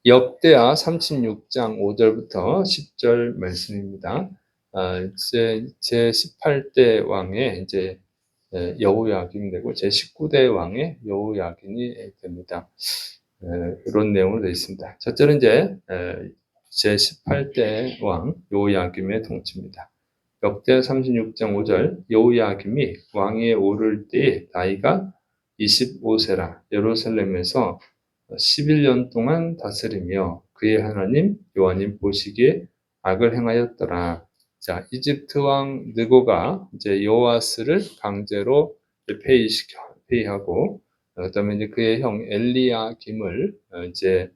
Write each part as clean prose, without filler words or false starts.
역대하 36장 5절부터 10절 말씀입니다. 제 18대 왕의 이제 여호야김이 되고 제 19대 왕의 여호야김이 됩니다. 이런 내용으로 되어 있습니다. 첫째는 이제 제 18대 왕 여호야김의 통치입니다. 역대 36장 5절 여호야김이 왕위에 오를 때에 나이가 25세라 예루살렘에서 11년 동안 다스리며 그의 하나님 여호와님 보시기에 악을 행하였더라. 자, 이집트 왕 느고가 이제 여호아스를 강제로 폐위하고 그다음에 이제 그의 형 엘리야김을 이제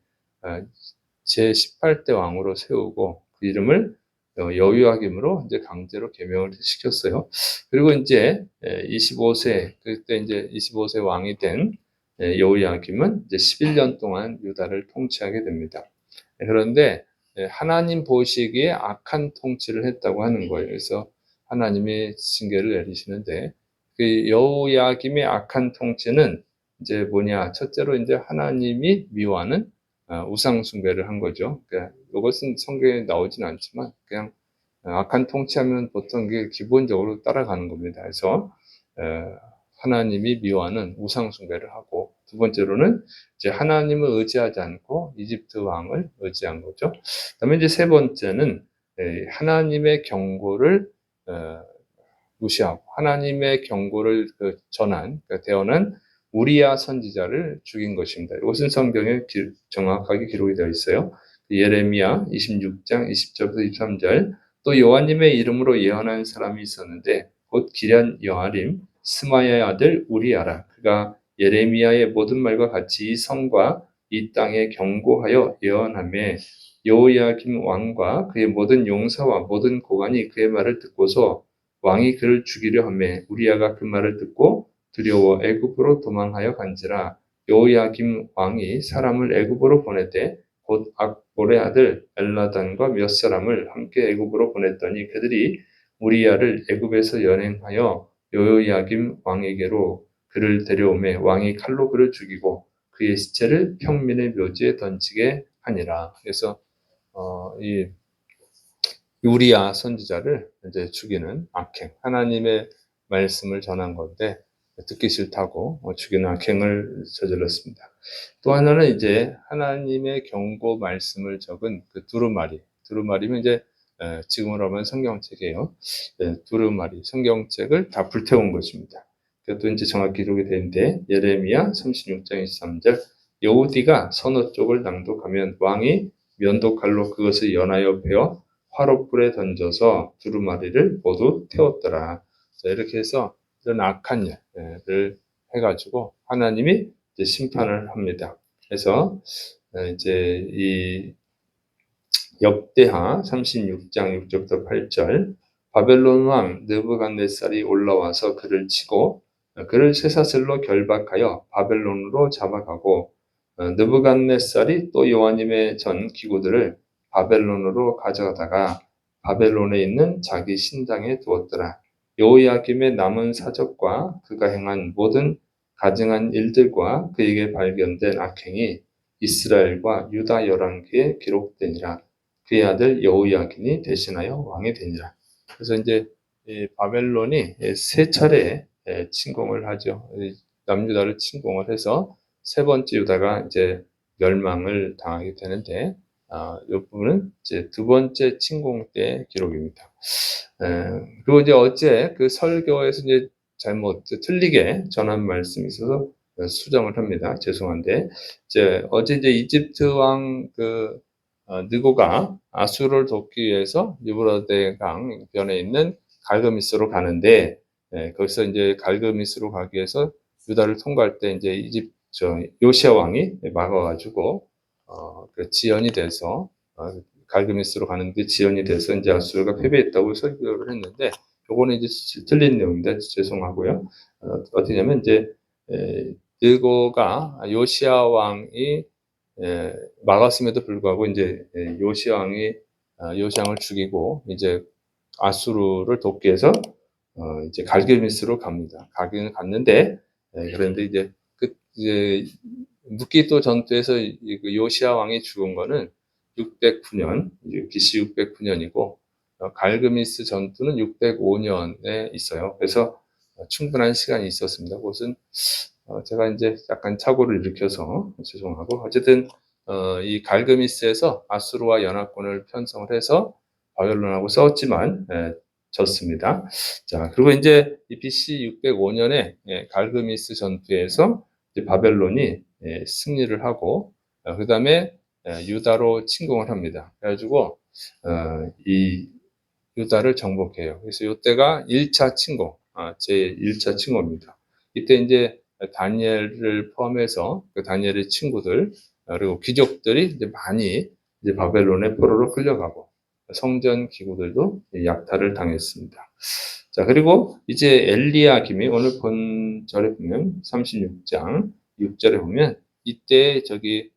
제 18대 왕으로 세우고 그 이름을 여호야김으로 이제 강제로 개명을 시켰어요. 그리고 이제 25세 그때 이제 25세 왕이 된 여호야김은 이제 11년 동안 유다를 통치하게 됩니다. 그런데 하나님 보시기에 악한 통치를 했다고 하는 거예요. 그래서 하나님이 징계를 내리시는데 그 여호야김의 악한 통치는 이제 뭐냐? 첫째로 이제 하나님이 미워하는 우상 숭배를 한 거죠. 그러니까 이것은 성경에 나오진 않지만 그냥 악한 통치하면 보통 이게 기본적으로 따라가는 겁니다. 그래서 하나님이 미워하는 우상 숭배를 하고 두 번째로는 이제 하나님을 의지하지 않고 이집트 왕을 의지한 거죠. 그다음에 이제 세 번째는 하나님의 경고를 무시하고 하나님의 경고를 대언한 우리야 선지자를 죽인 것입니다. 이것은 성경에 정확하게 기록이 되어 있어요. 예레미야 26장 20절부터 23절 또 여호와님의 이름으로 예언한 사람이 있었는데 곧 기럇 여아림 스마야의 아들 우리야라. 그가 예레미야의 모든 말과 같이 이 성과 이 땅에 경고하여 예언하며 여호야김 왕과 그의 모든 용사와 모든 고관이 그의 말을 듣고서 왕이 그를 죽이려 하매 우리야가 그 말을 듣고 두려워 애굽으로 도망하여 간지라. 여호야김 왕이 사람을 애굽으로 보내되 곧 악볼의 아들 엘라단과 몇 사람을 함께 애굽으로 보냈더니 그들이 우리야를 애굽에서 연행하여 여호야김 왕에게로 그를 데려오매 왕이 칼로 그를 죽이고 그의 시체를 평민의 묘지에 던지게 하니라. 그래서 이 우리야 선지자를 이제 죽이는 악행, 하나님의 말씀을 전한 건데 듣기 싫다고 죽이는 악행을 저질렀습니다. 또 하나는 이제 하나님의 경고 말씀을 적은 그 두루마리면 이제 지금으로 하면 성경책이에요. 두루마리 성경책을 다 불태운 것입니다. 그것도 이제 정확히 기록이 되는데 예레미야 36장 23절 여호디가 서너 쪽을 낭독하면 왕이 면도칼로 그것을 연하여 베어 화롯불에 던져서 두루마리를 모두 태웠더라. 자, 이렇게 해서 이런 악한 일을 해가지고 하나님이 이제 심판을 합니다. 그래서 이제 이 역대하 36장 6절부터 8절 바벨론 왕 느부갓네살이 올라와서 그를 치고 그를 쇠사슬로 결박하여 바벨론으로 잡아가고 느부갓네살이 또 여호와님의 전 기구들을 바벨론으로 가져가다가 바벨론에 있는 자기 신당에 두었더라. 여호야김의 남은 사적과 그가 행한 모든 가증한 일들과 그에게 발견된 악행이 이스라엘과 유다 열왕기에 기록되니라. 그의 아들 여호야긴이 대신하여 왕이 되니라. 그래서 이제 바벨론이 세 차례 침공을 하죠. 남유다를 침공을 해서 세 번째 유다가 이제 멸망을 당하게 되는데, 이 부분은 이제 두 번째 침공 때 기록입니다. 그리고 이제 어제 그 설교에서 이제 틀리게 전한 말씀이 있어서 수정을 합니다. 죄송한데, 어제 이제 이집트 왕 느고가 아수르를 돕기 위해서 유브라데 강 변에 있는 갈그미스로 가는데, 거기서 이제 갈그미스로 가기 위해서 유다를 통과할 때 이제 요시아 왕이 막아가지고 그 지연이 돼서 갈그미스로 가는데 지연이 돼서 이제 아수르가 패배했다고 설교를 했는데, 요거는 이제 틀린 내용입니다. 죄송하고요. 어떻게냐면 이제 느고가 요시아 왕이 막았음에도 불구하고 이제 요시아 왕을 죽이고 이제 아수르를 돕기 위해서 이제 갈게미스로 갑니다. 가기는 갔는데 그런데 이제 무기도 전투에서 그 요시야 왕이 죽은 거는 609년, BC 609년이고, 갈그미스 전투는 605년에 있어요. 그래서 충분한 시간이 있었습니다. 그것은 제가 이제 약간 착오를 일으켜서 죄송하고, 어쨌든 이 갈그미스에서 아수르와 연합군을 편성을 해서 바벨론하고 싸웠지만 졌습니다. 자, 그리고 이제 이 BC 605년에 갈그미스 전투에서 이제 바벨론이 승리를 하고 그 다음에 유다로 침공을 합니다. 그래가지고 이 유다를 정복해요. 그래서 이때가 1차 침공, 제 1차 침공입니다. 이때 이제 다니엘을 포함해서 그 다니엘의 친구들 그리고 귀족들이 이제 많이 이제 바벨론의 포로로 끌려가고 성전 기구들도 약탈을 당했습니다. 자, 그리고 이제 엘리야김이 오늘 본절에 보면 36장 6절에 보면 이때 저기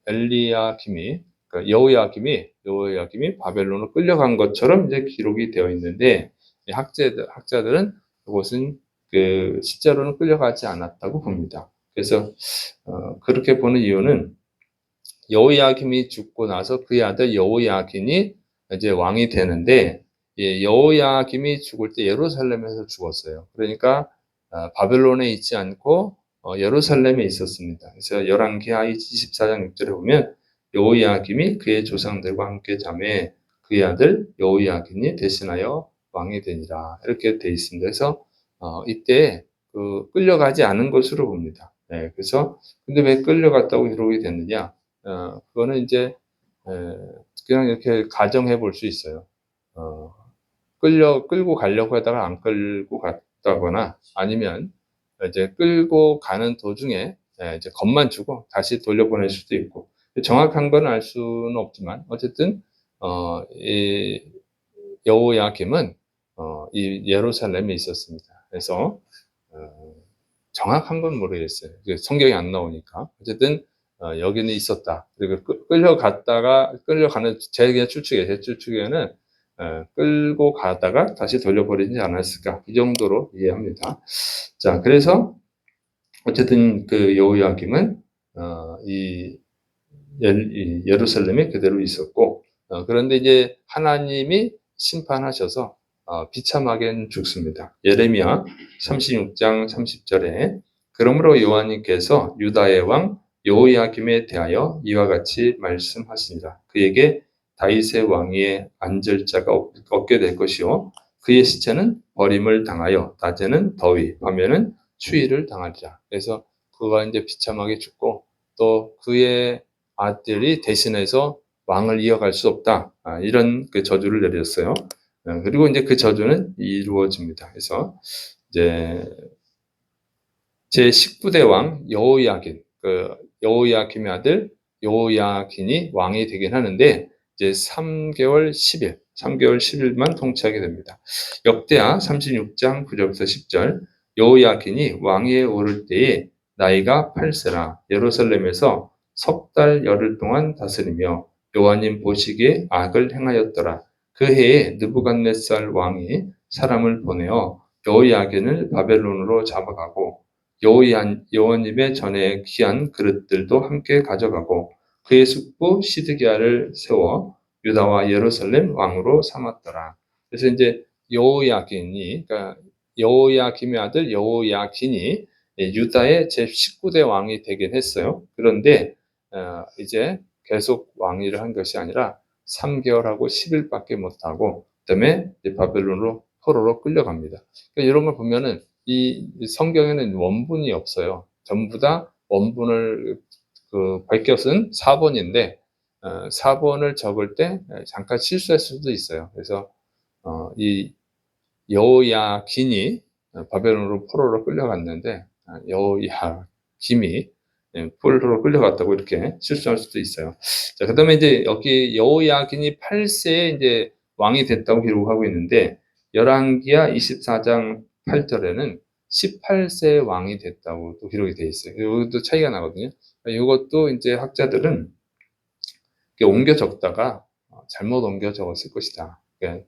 엘리야김이 그러니까 여호야김이 바벨론으로 끌려간 것처럼 이제 기록이 되어 있는데 학자들은 그것은 그 실제로는 끌려가지 않았다고 봅니다. 그래서 그렇게 보는 이유는 여호야김이 죽고 나서 그의 아들 여호야긴이 이제 왕이 되는데 여호야김이 죽을 때 예루살렘에서 죽었어요. 그러니까 바벨론에 있지 않고 예루살렘에 있었습니다. 그래서 열왕기하 24장 6절에 보면 여호야김이 그의 조상들과 함께 잠에 그의 아들 여호야긴이 대신하여 왕이 되니라 이렇게 돼 있습니다. 그래서 이때 그 끌려가지 않은 것으로 봅니다. 네, 그래서 근데 왜 끌려갔다고 기록이 됐느냐? 그거는 이제 그냥 이렇게 가정해 볼 수 있어요. 끌고 가려고 하다가 안 끌고 갔다거나 아니면 이제 끌고 가는 도중에 이제 겁만 주고 다시 돌려보낼 수도 있고 정확한 건 알 수는 없지만 어쨌든 이 여호야김은 이 예루살렘에 있었습니다. 그래서 정확한 건 모르겠어요. 성경이 안 나오니까 어쨌든 여기는 있었다. 그리고 끌려가는 제 추측에는 끌고 가다가 다시 돌려버리지 않았을까 이 정도로 이해합니다. 자, 그래서 어쨌든 그 여호야김은 이 예루살렘에 그대로 있었고 그런데 이제 하나님이 심판하셔서 비참하게 죽습니다. 예레미야 36장 30절에 그러므로 여호와님께서 유다의 왕 여호야김에 대하여 이와 같이 말씀하시니라. 그에게 다윗의 왕위에 앉을 자가 없게 될 것이요 그의 시체는 버림을 당하여 낮에는 더위 밤에는 추위를 당하리라. 그래서 그가 이제 비참하게 죽고 또 그의 아들이 대신해서 왕을 이어갈 수 없다. 이런 그 저주를 내렸어요. 그리고 이제 그 저주는 이루어집니다. 그래서 이제 제 19대 왕 여호야긴, 그 여호야김의 아들 여호야긴이 왕이 되긴 하는데 이제 3개월 10일만 통치하게 됩니다. 역대하 36장 9절부터 10절 여호야긴이 왕위에 오를 때에 나이가 8세라 예루살렘에서 석 달 열흘 동안 다스리며 여호와님 보시기에 악을 행하였더라. 그 해에 느부갓네살 왕이 사람을 보내어 여호야긴을 바벨론으로 잡아가고 여호와님의 전에 귀한 그릇들도 함께 가져가고 그의 숙부 시드기야를 세워 유다와 예루살렘 왕으로 삼았더라. 그래서 이제 그러니까 여호야김의 아들 여호야긴이 유다의 제 19대 왕이 되긴 했어요. 그런데 이제 계속 왕위를 한 것이 아니라 3개월하고 10일밖에 못하고 그다음에 바벨론으로 포로로 끌려갑니다. 그러니까 이런 걸 보면은 이 성경에는 원문이 없어요. 전부 다 원문을 밝혀 쓴 사본인데 4번을 적을 때 잠깐 실수할 수도 있어요. 그래서 이 여호야긴이 바벨론으로 포로로 끌려갔는데 여호야김이 포로로 끌려갔다고 이렇게 실수할 수도 있어요. 자, 그다음에 이제 여기 여호야긴이 8세에 이제 왕이 됐다고 기록하고 있는데 열왕기하 24장 8절에는 18세 왕이 됐다고 또 기록이 되어 있어요. 이것도 차이가 나거든요. 이것도 이제 학자들은 옮겨 적다가 잘못 옮겨 적었을 것이다. 그러니까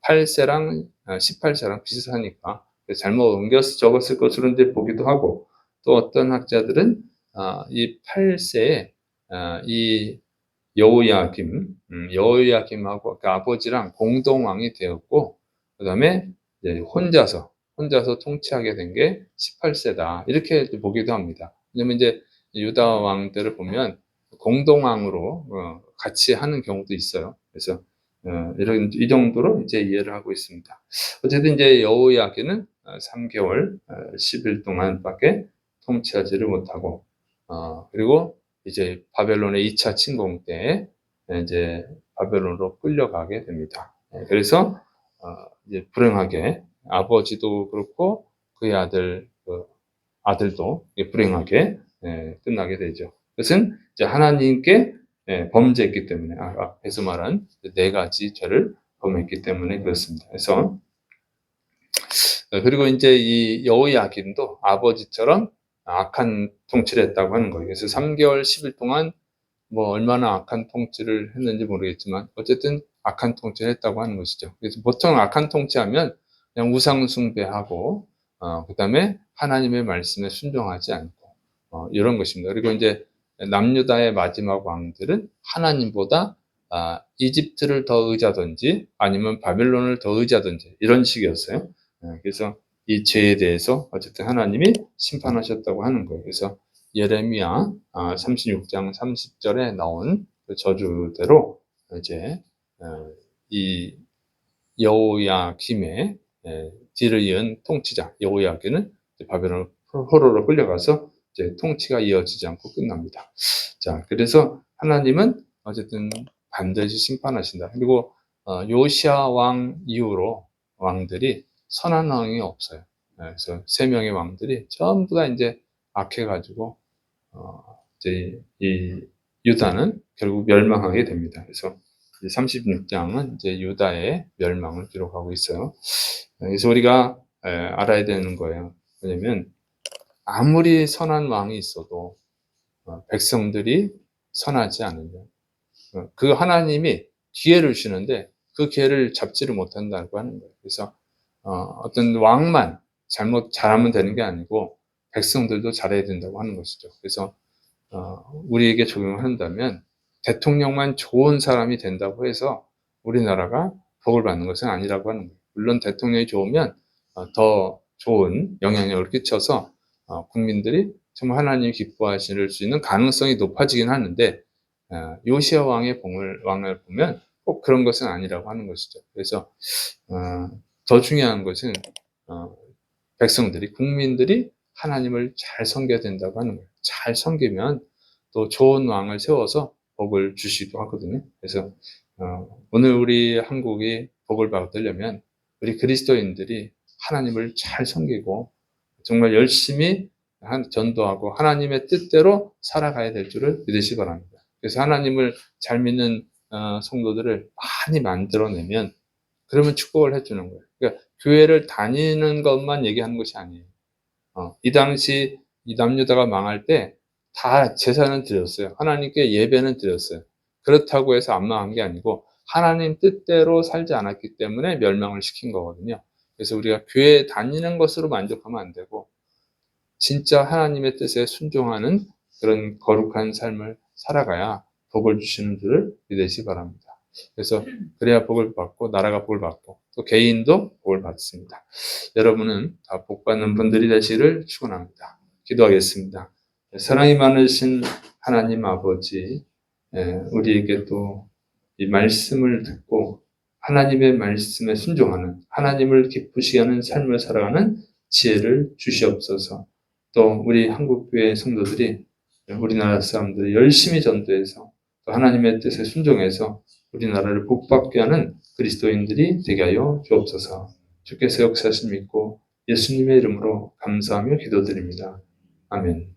8세랑 18세랑 비슷하니까 잘못 옮겨 적었을 것으로 이제 보기도 하고 또 어떤 학자들은 이 8세에 이 여호야김하고 그 아버지랑 공동왕이 되었고, 그 다음에 혼자서 통치하게 된 게 18세다. 이렇게 보기도 합니다. 왜냐면 이제 유다 왕들을 보면 공동왕으로 같이 하는 경우도 있어요. 그래서 이 정도로 이제 이해를 하고 있습니다. 어쨌든 이제 여호야기는 3개월 10일 동안밖에 통치하지를 못하고, 그리고 이제 바벨론의 2차 침공 때 이제 바벨론으로 끌려가게 됩니다. 그래서 이제 불행하게 아버지도 그렇고 그의 아들도 불행하게 끝나게 되죠. 그것은 이제 하나님께 범죄했기 때문에, 앞에서 말한 4가지 죄를 범했기 때문에 그렇습니다. 그래서 그리고 이제 이 여호야긴도 아버지처럼 악한 통치를 했다고 하는 거예요. 그래서 3개월 10일 동안 뭐 얼마나 악한 통치를 했는지 모르겠지만 어쨌든 악한 통치를 했다고 하는 것이죠. 그래서 보통 악한 통치하면 그냥 우상 숭배하고 그다음에 하나님의 말씀에 순종하지 않고 이런 것입니다. 그리고 이제 남유다의 마지막 왕들은 하나님보다 이집트를 더 의지하든지 아니면 바벨론을 더 의지하든지 이런 식이었어요. 그래서 이 죄에 대해서 어쨌든 하나님이 심판하셨다고 하는 거예요. 그래서 예레미야 36장 30절에 나온 그 저주대로 이제 이 여호야김의 뒤를 이은 통치자 여호야김은 바벨론 포로로 끌려가서 이제 통치가 이어지지 않고 끝납니다. 자, 그래서 하나님은 어쨌든 반드시 심판하신다. 그리고 요시야 왕 이후로 왕들이 선한 왕이 없어요. 그래서 3명의 왕들이 전부 다 이제 악해가지고 이제 이 유다는 결국 멸망하게 됩니다. 그래서 36장은 이제 유다의 멸망을 기록하고 있어요. 그래서 우리가 알아야 되는 거예요. 왜냐면 아무리 선한 왕이 있어도 백성들이 선하지 않으면 그 하나님이 기회를 주시는데 그 기회를 잡지를 못한다고 하는 거예요. 그래서 어떤 왕만 잘하면 되는 게 아니고 백성들도 잘해야 된다고 하는 것이죠. 그래서 우리에게 적용을 한다면 대통령만 좋은 사람이 된다고 해서 우리나라가 복을 받는 것은 아니라고 하는 거예요. 물론 대통령이 좋으면 더 좋은 영향력을 끼쳐서 국민들이 정말 하나님이 기뻐하실 수 있는 가능성이 높아지긴 하는데 요시야 왕을 보면 꼭 그런 것은 아니라고 하는 것이죠. 그래서 더 중요한 것은 국민들이 하나님을 잘 섬겨야 된다고 하는 거예요. 잘 섬기면 또 좋은 왕을 세워서 복을 주시기도 하거든요. 그래서 오늘 우리 한국이 복을 받으려면 우리 그리스도인들이 하나님을 잘 섬기고 정말 열심히 전도하고 하나님의 뜻대로 살아가야 될 줄을 믿으시기 바랍니다. 그래서 하나님을 잘 믿는 성도들을 많이 만들어내면 그러면 축복을 해주는 거예요. 그러니까 교회를 다니는 것만 얘기하는 것이 아니에요. 이 당시 이 남유다가 망할 때 다 제사는 드렸어요. 하나님께 예배는 드렸어요. 그렇다고 해서 안 망한 게 아니고 하나님 뜻대로 살지 않았기 때문에 멸망을 시킨 거거든요. 그래서 우리가 교회 다니는 것으로 만족하면 안 되고 진짜 하나님의 뜻에 순종하는 그런 거룩한 삶을 살아가야 복을 주시는 줄을 믿으시기 바랍니다. 그래서 그래야 복을 받고 나라가 복을 받고 또 개인도 복을 받습니다. 여러분은 다 복받는 분들이 되시기를 축원합니다. 기도하겠습니다. 사랑이 많으신 하나님 아버지, 우리에게 또 이 말씀을 듣고 하나님의 말씀에 순종하는 하나님을 기쁘시게 하는 삶을 살아가는 지혜를 주시옵소서. 또 우리 한국교회 성도들이 우리나라 사람들이 열심히 전도해서 또 하나님의 뜻에 순종해서 우리나라를 복받게 하는 그리스도인들이 되게 하여 주옵소서. 주께서 역사하심 믿고 예수님의 이름으로 감사하며 기도드립니다. 아멘.